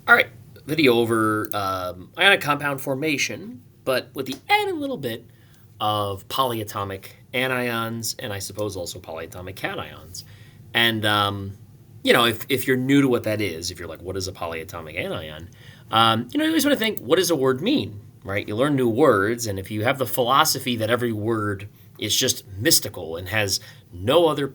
All right, video over ionic compound formation, but with the added little bit of polyatomic anions and I suppose also polyatomic cations. And, if you're new to what that is, if you're like, what is a polyatomic anion? You always want to think, what does a word mean, right? You learn new words, and if you have the philosophy that every word is just mystical and has no other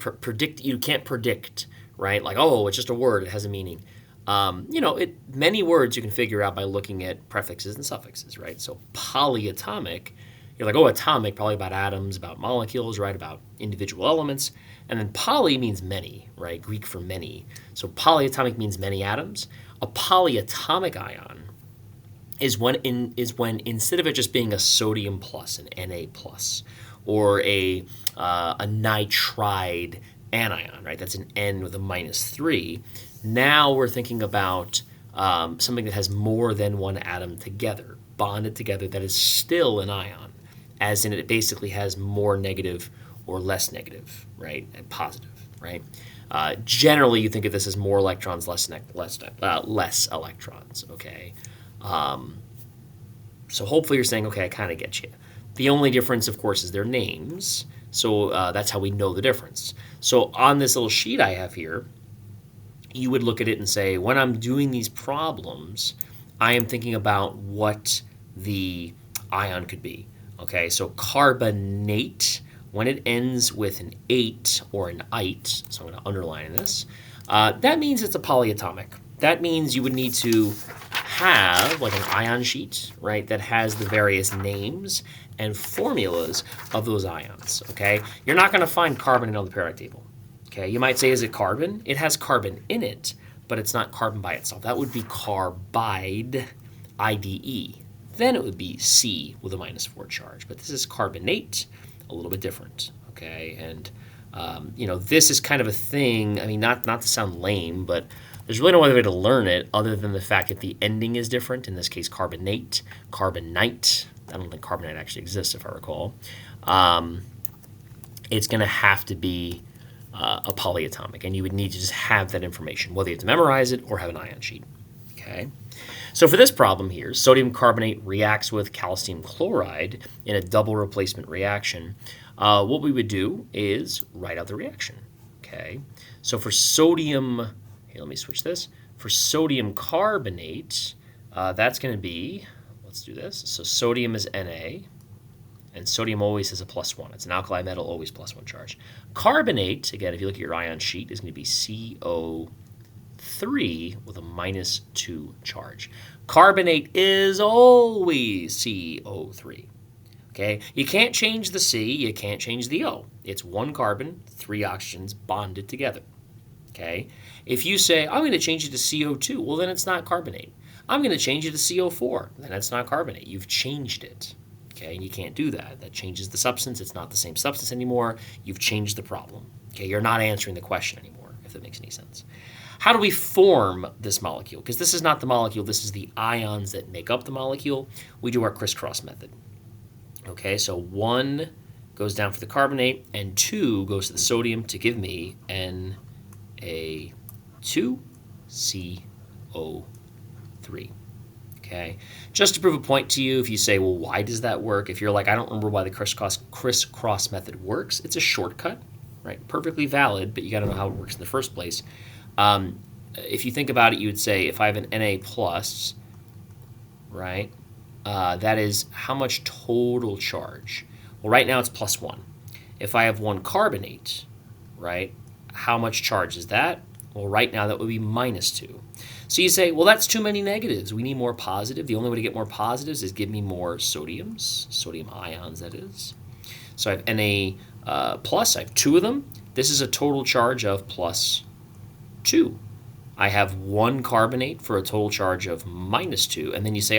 you can't predict, right? Like, oh, it's just a word, it has a meaning. Many words you can figure out by looking at prefixes and suffixes, right? So polyatomic, you're like, oh, atomic, probably about atoms, about molecules, right? About individual elements. And then poly means many, right? Greek for many. So polyatomic means many atoms. A polyatomic ion is when instead of it just being a sodium plus, an Na plus, or a nitride anion, right? That's an N with a -3. Now we're thinking about something that has more than one atom together, bonded together, that is still an ion, as in it basically has more negative or less negative, right, and positive, right? Generally, you think of this as more electrons, less electrons, okay? So hopefully you're saying, okay, I kind of get you. The only difference, of course, is their names. So that's how we know the difference. So on this little sheet I have here, you would look at it and say, when I'm doing these problems, I am thinking about what the ion could be. Okay, so carbonate, when it ends with an 8 or an ite, so I'm going to underline this, that means it's a polyatomic. That means you would need to have like an ion sheet, right, that has the various names and formulas of those ions, okay? You're not going to find carbon on the periodic table, okay? You might say, is it carbon? It has carbon in it, but it's not carbon by itself. That would be carbide, IDE. Then it would be C with a -4 charge, but this is carbonate, a little bit different, okay? And, this is kind of a thing, I mean, not to sound lame, but there's really no other way to learn it other than the fact that the ending is different. In this case, carbonate, carbonite. I don't think carbonite actually exists, if I recall. It's going to have to be a polyatomic, and you would need to just have that information, whether you have to memorize it or have an ion sheet. Okay. So for this problem here, sodium carbonate reacts with calcium chloride in a double replacement reaction. What we would do is write out the reaction. Okay. So for sodium, here, let me switch this. For sodium carbonate, that's going to be, let's do this. So sodium is Na, and sodium always has a +1. It's an alkali metal, always +1 charge. Carbonate, again, if you look at your ion sheet, is going to be CO3 with a -2 charge. Carbonate is always CO3. Okay, you can't change the C, you can't change the O. It's one carbon, 3 oxygens bonded together. Okay, if you say, I'm going to change it to CO2, well, then it's not carbonate. I'm going to change it to CO4, then it's not carbonate. You've changed it. Okay, and you can't do that. That changes the substance. It's not the same substance anymore. You've changed the problem. Okay, you're not answering the question anymore, if that makes any sense. How do we form this molecule? Because this is not the molecule, this is the ions that make up the molecule. We do our crisscross method. Okay, so 1 goes down for the carbonate, and 2 goes to the sodium to give me Na2CO3. Okay, just to prove a point to you, if you say, well, why does that work? If you're like, I don't remember why the crisscross method works, it's a shortcut, right? Perfectly valid, but you got to know how it works in the first place. If you think about it, you would say, if I have an Na plus, right, that is how much total charge? Well, right now it's +1. If I have 1 carbonate, right, how much charge is that? Well, right now that would be -2. So you say, well, that's too many negatives. We need more positive. The only way to get more positives is give me more sodiums, sodium ions, that is. So I have Na plus, I have 2 of them. This is a total charge of +2. I have 1 carbonate for a total charge of -2. And then you say,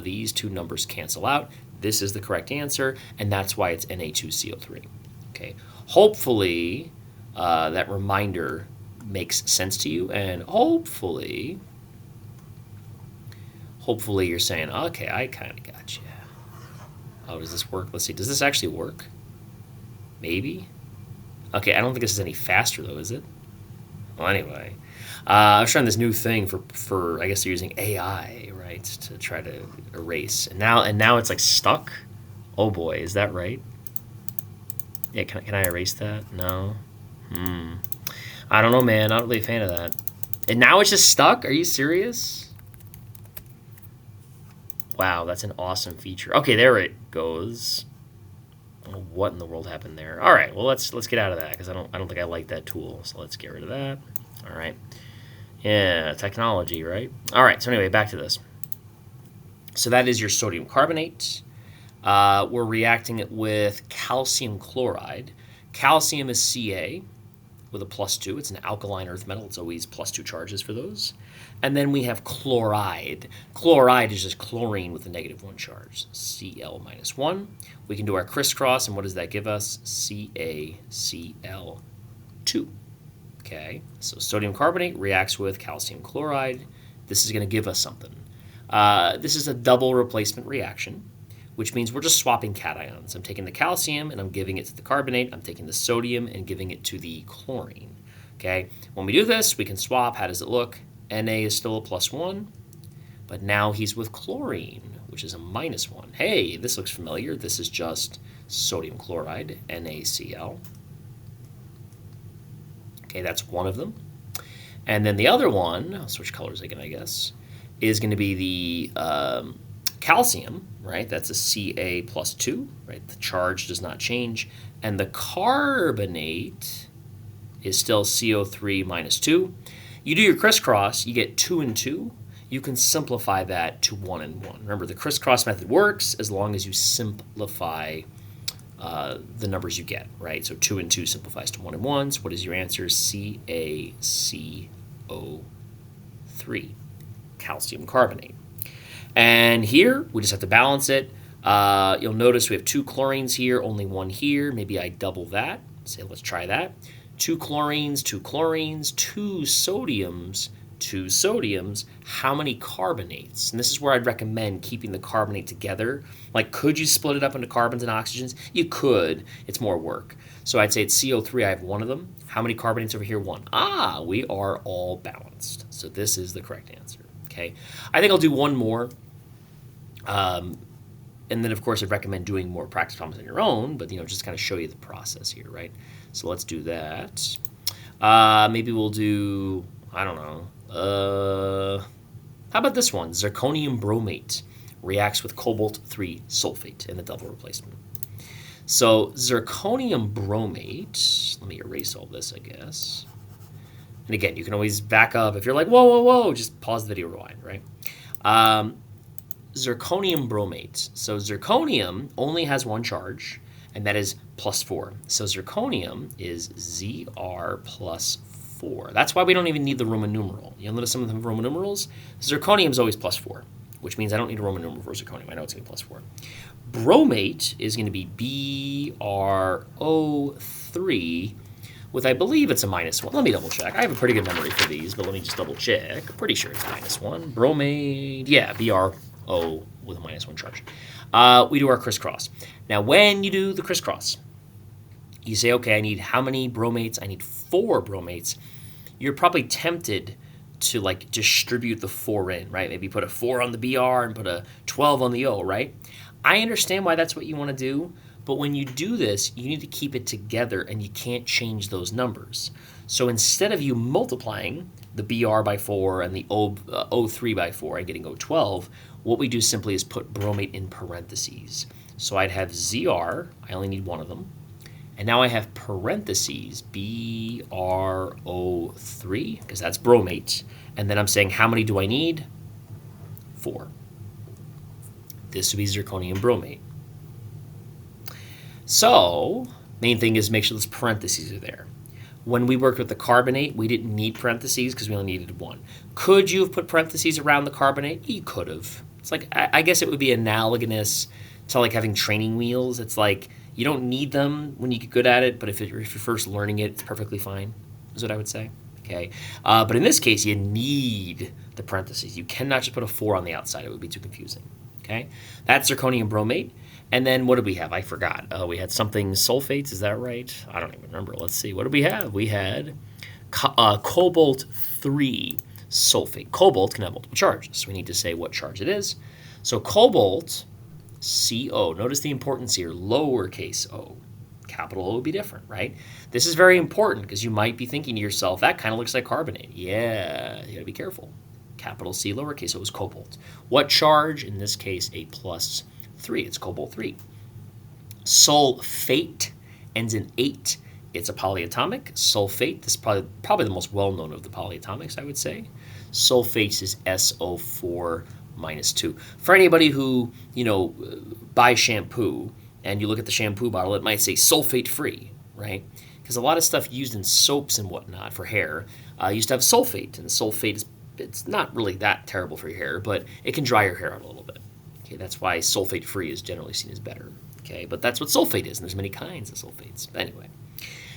these 2 numbers cancel out. This is the correct answer, and that's why it's Na2CO3. Okay. Hopefully, that reminder makes sense to you, and hopefully you're saying, okay, I kind of got you. Oh, does this work? Let's see. Does this actually work? Maybe. Okay, I don't think this is any faster, though, is it? Well, anyway. I was trying this new thing for I guess they're using AI, right, to try to erase. And now it's like stuck. Oh boy, is that right? Yeah, can I erase that? No. I don't know, man. Not really a fan of that. And now it's just stuck? Are you serious? Wow, that's an awesome feature. Okay, there it goes. Oh, what in the world happened there? All right, well let's get out of that because I don't think I like that tool. So let's get rid of that. All right. Yeah, technology, right? All right. So anyway, back to this. So that is your sodium carbonate. We're reacting it with calcium chloride. Calcium is Ca with a +2. It's an alkaline earth metal. It's always +2 charges for those. And then we have chloride. Chloride is just chlorine with a -1 charge, Cl-1. We can do our crisscross, and what does that give us? CaCl2. Okay, so sodium carbonate reacts with calcium chloride. This is going to give us something. This is a double replacement reaction, which means we're just swapping cations. I'm taking the calcium and I'm giving it to the carbonate. I'm taking the sodium and giving it to the chlorine. Okay, when we do this, we can swap. How does it look? Na is still a +1, but now he's with chlorine, which is a -1. Hey, this looks familiar. This is just sodium chloride, NaCl. Okay, that's one of them. And then the other one, I'll switch colors again, I guess, is going to be the calcium, right? That's a Ca+2, right? The charge does not change. And the carbonate is still CO3 -2. You do your crisscross, you get 2 and 2. You can simplify that to 1 and 1. Remember, the crisscross method works as long as you simplify the numbers you get, right? So 2 and 2 simplifies to 1 and 1. So what is your answer? CaCO3, calcium carbonate. And here, we just have to balance it. You'll notice we have 2 chlorines here, only 1 here. Maybe I double that. Say, let's try that. 2 chlorines, 2 chlorines, 2 sodiums, 2 sodiums. How many carbonates? And this is where I'd recommend keeping the carbonate together. Like, could you split it up into carbons and oxygens? You could. It's more work. So I'd say it's CO3. I have 1 of them. How many carbonates over here? 1. Ah, we are all balanced. So this is the correct answer. Okay. I think I'll do one more. And then, of course, I'd recommend doing more practice problems on your own, but, just kind of show you the process here, right? So let's do that. Maybe we'll do, I don't know. How about this one? Zirconium bromate reacts with cobalt-3 sulfate in the double replacement. So zirconium bromate, let me erase all this, I guess. And again, you can always back up. If you're like, whoa, whoa, whoa, just pause the video, rewind, right? Zirconium bromate. So zirconium only has 1 charge, and that is +4. So zirconium is Zr+4. That's why we don't even need the Roman numeral. You'll notice some of the Roman numerals. Zirconium is always +4, which means I don't need a Roman numeral for zirconium. I know it's going to be +4. Bromate is going to be BrO3 with, I believe it's a -1. Let me double check. I have a pretty good memory for these, but let me just double check. Pretty sure it's -1. Bromate, yeah, BrO with a -1 charge. We do our crisscross. Now, when you do the crisscross, you say, okay, I need how many bromates? I need 4 bromates. You're probably tempted to like distribute the 4 in, right? Maybe put a 4 on the Br and put a 12 on the O, right? I understand why that's what you want to do, but when you do this, you need to keep it together and you can't change those numbers. So instead of you multiplying the Br by 4 and the O3 by 4 and getting O12, what we do simply is put bromate in parentheses. So I'd have Zr, I only need 1 of them, and now I have parentheses BrO3, because that's bromate, and then I'm saying how many do I need? 4. This would be zirconium bromate. So, main thing is make sure those parentheses are there. When we worked with the carbonate, we didn't need parentheses because we only needed 1. Could you have put parentheses around the carbonate? You could have. It's like, I guess it would be analogous to like having training wheels. It's like you don't need them when you get good at it, but if you're first learning it, it's perfectly fine, is what I would say. Okay, but in this case, you need the parentheses. You cannot just put a 4 on the outside. It would be too confusing. Okay, that's zirconium bromate. And then what did we have? I forgot. We had something sulfates. Is that right? I don't even remember. Let's see. What did we have? We had Cobalt 3 sulfate. Cobalt can have multiple charges, so we need to say what charge it is. So cobalt, CO. Notice the importance here, lowercase o. Capital O would be different, right? This is very important because you might be thinking to yourself, that kind of looks like carbonate. Yeah, you gotta be careful. Capital C, lowercase o is cobalt. What charge? In this case, a plus 3. It's cobalt 3. Sulfate ends in 8. It's a polyatomic. Sulfate, this is probably the most well-known of the polyatomics, I would say. Sulfate is SO4 minus 2. For anybody who, buys shampoo and you look at the shampoo bottle, it might say sulfate-free, right? Because a lot of stuff used in soaps and whatnot for hair used to have sulfate, and the sulfate it's not really that terrible for your hair, but it can dry your hair out a little bit. Okay, that's why sulfate-free is generally seen as better. Okay, but that's what sulfate is, and there's many kinds of sulfates. But anyway,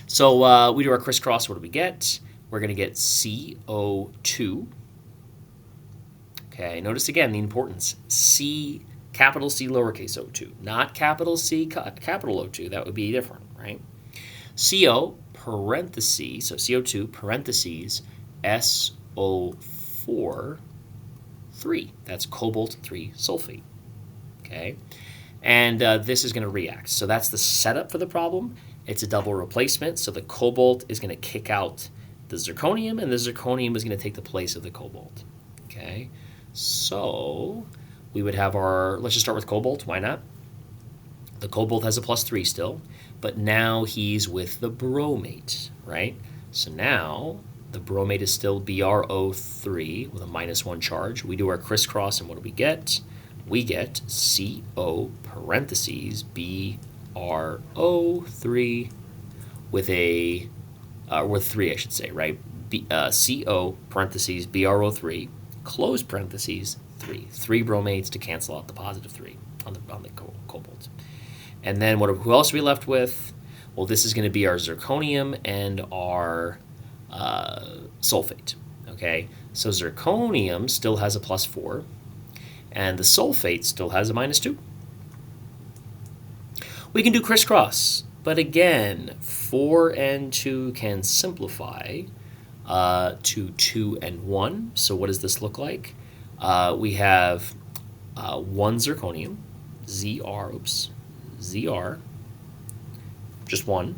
so we do our crisscross. What do we get? We're going to get CO2. Okay, notice again the importance. C, capital C, lowercase o2, not capital C, capital O2. That would be different, right? CO, parentheses, so CO2, parentheses, SO4, 3. That's cobalt 3 sulfate. Okay, and this is going to react. So that's the setup for the problem. It's a double replacement, so the cobalt is going to kick out the zirconium, and the zirconium is going to take the place of the cobalt. Okay, so we would have let's just start with cobalt, why not? The cobalt has a plus 3 still, but now he's with the bromate, right? So now the bromate is still BrO3 with a minus 1 charge. We do our crisscross, and what do we get? We get CO parentheses BrO3 with with 3, I should say, right? CO parentheses BrO3 close parentheses 3. 3 bromates to cancel out the positive 3 on the cobalt. And then who else are we left with? Well, this is going to be our zirconium and our sulfate. Okay, so zirconium still has a plus 4, and the sulfate still has a minus 2. We can do crisscross, but again, 4 and 2 can simplify to 2 and 1. So what does this look like? We have 1 zirconium, ZR, just 1,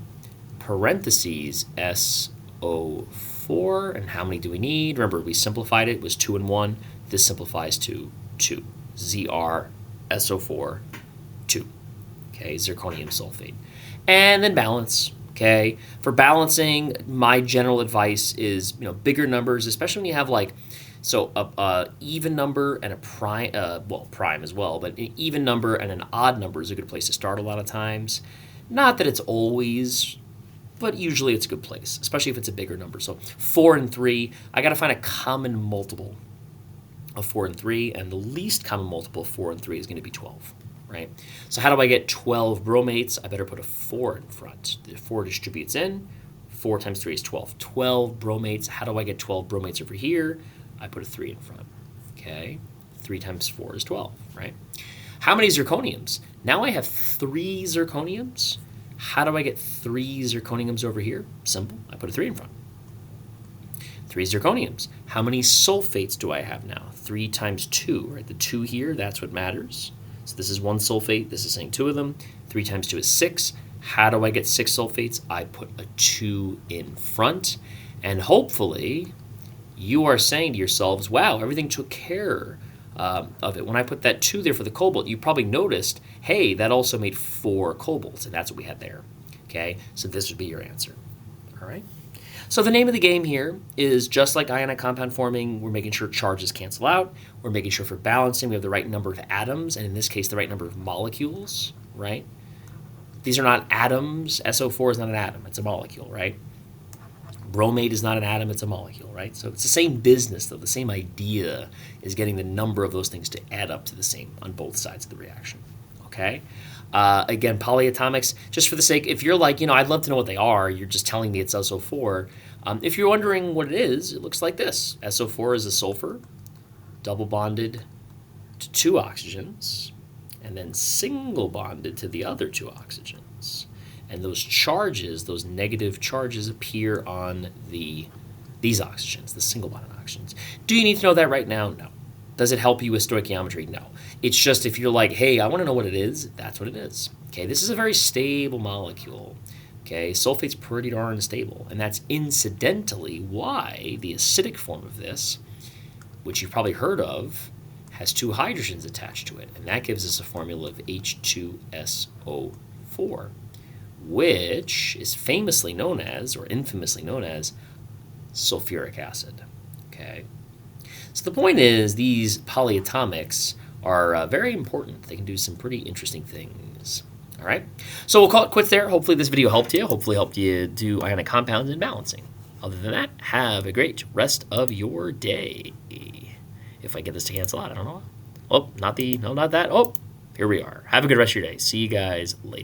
parentheses SO4, and how many do we need? Remember, we simplified it was 2 and 1. This simplifies to 2, ZR, SO4, 2. Okay, zirconium sulfate. And then balance. Okay, for balancing, my general advice is, bigger numbers, especially when you have a even number and a prime, prime as well, but an even number and an odd number is a good place to start a lot of times. Not that it's always, but usually it's a good place, especially if it's a bigger number. So 4 and 3, I got to find a common multiple of 4 and 3, and the least common multiple of 4 and 3 is going to be 12. Right? So how do I get 12 bromates? I better put a 4 in front. The 4 distributes in. 4 times 3 is 12. 12 bromates. How do I get 12 bromates over here? I put a 3 in front. Okay? 3 times 4 is 12, right? How many zirconiums? Now I have 3 zirconiums. How do I get 3 zirconiums over here? Simple. I put a 3 in front. 3 zirconiums. How many sulfates do I have now? 3 times 2, right? The 2 here, that's what matters. So this is 1 sulfate. This is saying 2 of them. 3 times 2 is 6. How do I get 6 sulfates? I put a 2 in front. And hopefully you are saying to yourselves, wow, everything took care of it. When I put that 2 there for the cobalt, you probably noticed, hey, that also made 4 cobalts, and that's what we had there. Okay, so this would be your answer. All right. So the name of the game here is just like ionic compound forming. We're making sure charges cancel out. We're making sure for balancing we have the right number of atoms, and in this case, the right number of molecules, right? These are not atoms. SO4 is not an atom. It's a molecule, right? Bromate is not an atom. It's a molecule, right? So it's the same business, though. The same idea is getting the number of those things to add up to the same on both sides of the reaction, okay? Again, polyatomics, just for the sake, if you're like, I'd love to know what they are, you're just telling me it's SO4. If you're wondering what it is, it looks like this. SO4 is a sulfur, double bonded to 2 oxygens, and then single bonded to the other 2 oxygens. And those charges, those negative charges, appear on the these oxygens, the single bond oxygens. Do you need to know that right now? No. Does it help you with stoichiometry? No. It's just if you're like, hey, I want to know what it is, that's what it is. Okay, this is a very stable molecule. Okay, sulfate's pretty darn stable, and that's incidentally why the acidic form of this, which you've probably heard of, has 2 hydrogens attached to it, and that gives us a formula of H2SO4, which is famously known as, or infamously known as, sulfuric acid. Okay, so the point is these polyatomics are very important. They can do some pretty interesting things. All right, so we'll call it quits there. Hopefully this video helped you. Hopefully helped you do ionic compounds and balancing. Other than that, have a great rest of your day. If I get this to cancel out, I don't know. Oh, not that. Oh, here we are. Have a good rest of your day. See you guys later.